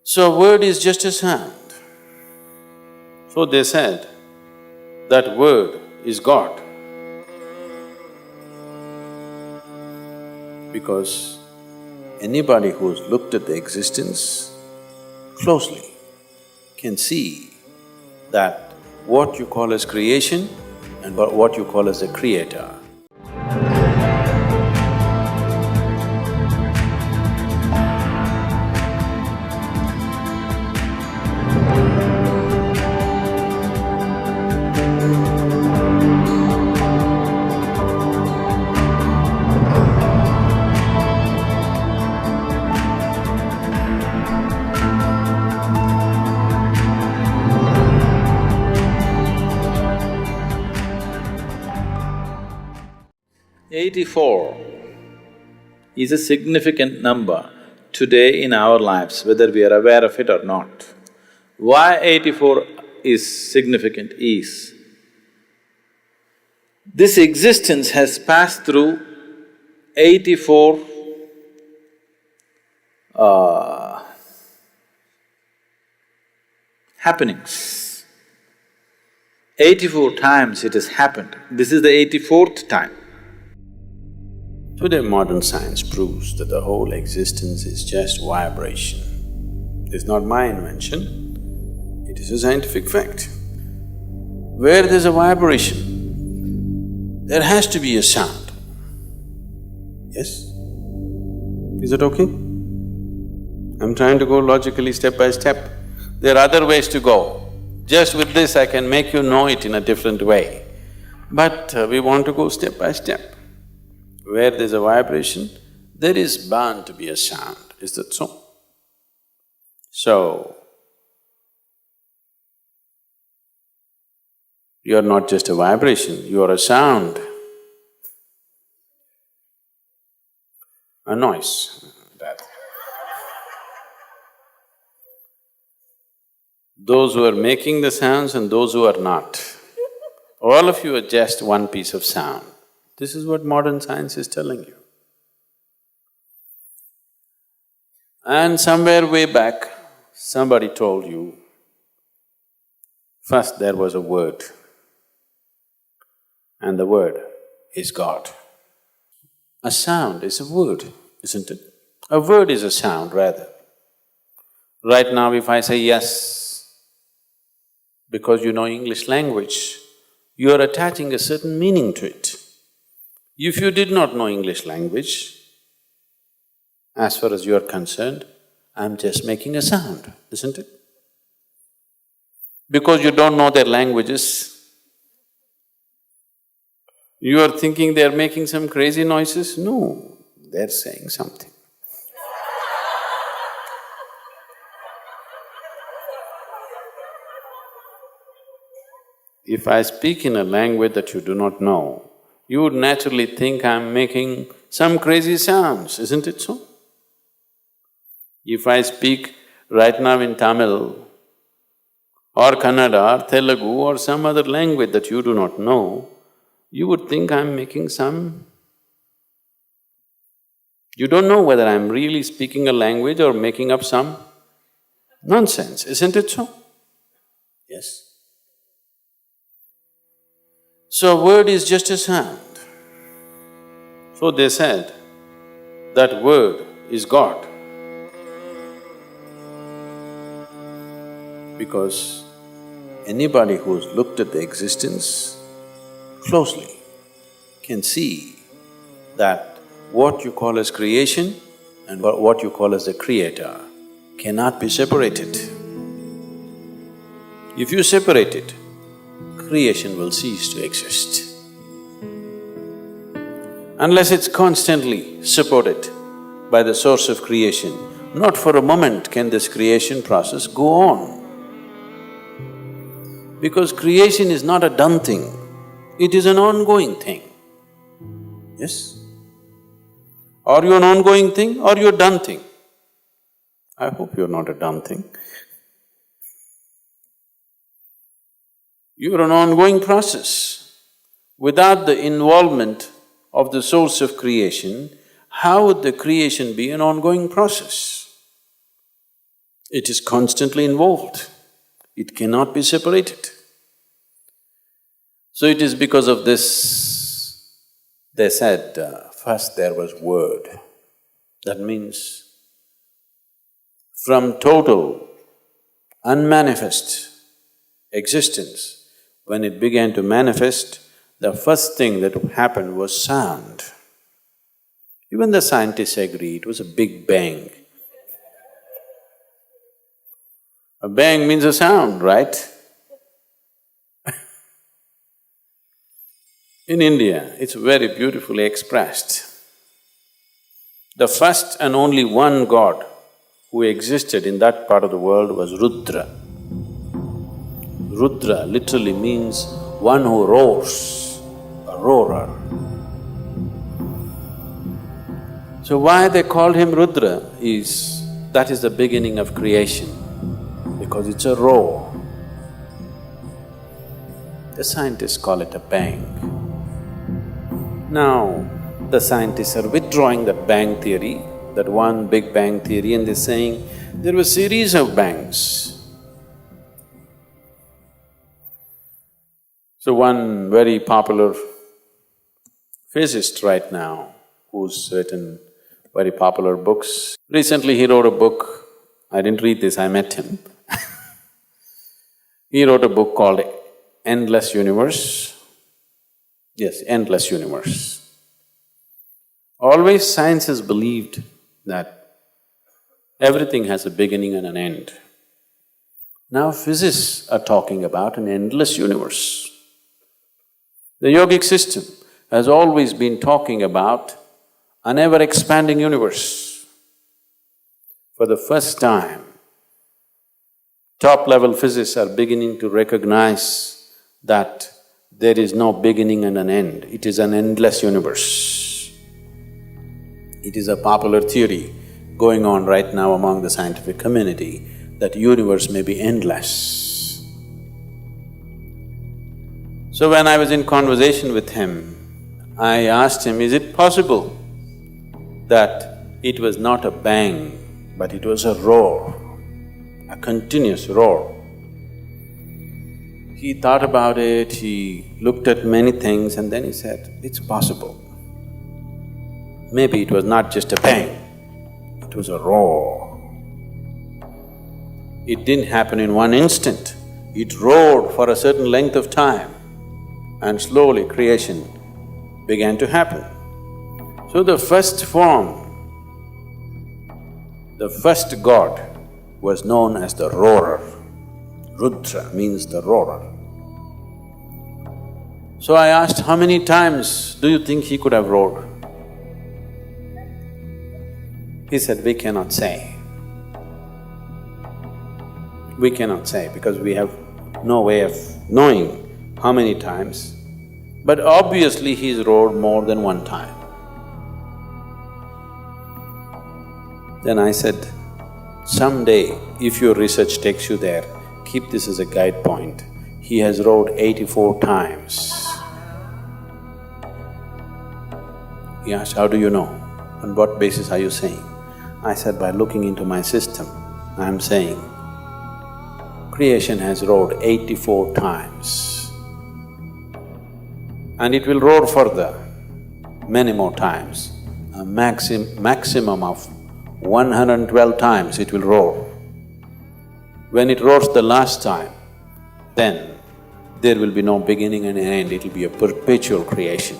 So word is just a sound. So they said that word is God. Because anybody who's looked at the existence closely can see that what you call as creation and what you call as a creator. "84 is a significant number today in our lives, whether we are aware of it or not. Why 84 is significant is, this existence has passed through 84 happenings. 84 times it has happened. This is the 84th time. Today modern science proves that the whole existence is just vibration. It's not my invention, it is a scientific fact. Where there's a vibration, there has to be a sound. Yes? Is it okay? I'm trying to go logically step by step. There are other ways to go. Just with this I can make you know it in a different way. But we want to go step by step. Where there's a vibration, there is bound to be a sound, is that so? So, you're not just a vibration, you are a sound, a noise, rather. Those who are making the sounds and those who are not, all of you are just one piece of sound. This is what modern science is telling you. And somewhere way back, somebody told you, first there was a word, and the word is God. A sound is a word, isn't it? A word is a sound, rather. Right now if I say yes, because you know English language, you are attaching a certain meaning to it. If you did not know English language, as far as you are concerned, I'm just making a sound, isn't it? Because you don't know their languages, you are thinking they're making some crazy noises? No, they're saying something. If I speak in a language that you do not know, you would naturally think I'm making some crazy sounds, isn't it so? If I speak right now in Tamil or Kannada or Telugu or some other language that you do not know, you would think I'm making some… You don't know whether I'm really speaking a language or making up some nonsense, isn't it so? Yes. So word is just a sound. So they said that word is God. Because anybody who's looked at the existence closely can see that what you call as creation and what you call as the creator cannot be separated. If you separate it, creation will cease to exist. Unless it's constantly supported by the source of creation, not for a moment can this creation process go on. Because creation is not a done thing, it is an ongoing thing. Yes? Are you an ongoing thing or you're a done thing? I hope you're not a done thing. You're an ongoing process. Without the involvement of the source of creation, how would the creation be an ongoing process? It is constantly involved. It cannot be separated. So it is because of this, they said, first there was word. That means from total unmanifest existence, when it began to manifest, the first thing that happened was sound. Even the scientists agree it was a big bang. A bang means a sound, right? In India, it's very beautifully expressed. The first and only one god who existed in that part of the world was Rudra. Rudra literally means one who roars, a roarer. So why they called him Rudra is, that is the beginning of creation, because it's a roar. The scientists call it a bang. Now, the scientists are withdrawing that bang theory, that one big bang theory, and they're saying there were a series of bangs. So one very popular physicist right now, who's written very popular books, recently he wrote a book, I didn't read this, I met him he wrote a book called Endless Universe. Yes, Endless Universe. Always science has believed that everything has a beginning and an end. Now physicists are talking about an endless universe. The yogic system has always been talking about an ever-expanding universe. For the first time, top-level physicists are beginning to recognize that there is no beginning and an end, it is an endless universe. It is a popular theory going on right now among the scientific community that universe may be endless. So when I was in conversation with him, I asked him, is it possible that it was not a bang, but it was a roar, a continuous roar? He thought about it, he looked at many things and then he said, it's possible. Maybe it was not just a bang, it was a roar. It didn't happen in one instant, it roared for a certain length of time and slowly creation began to happen. So the first form, the first god was known as the roarer. Rudra means the roarer. So I asked, how many times do you think he could have roared? He said, we cannot say. We cannot say because we have no way of knowing how many times, but obviously he's roared more than one time. Then I said, someday if your research takes you there, keep this as a guide point. He has roared 84 times. He asked, how do you know? On what basis are you saying? I said, by looking into my system, I'm saying, creation has roared 84 times. And it will roar further, many more times. A maximum of 112 times it will roar. When it roars the last time, then there will be no beginning and end, it will be a perpetual creation.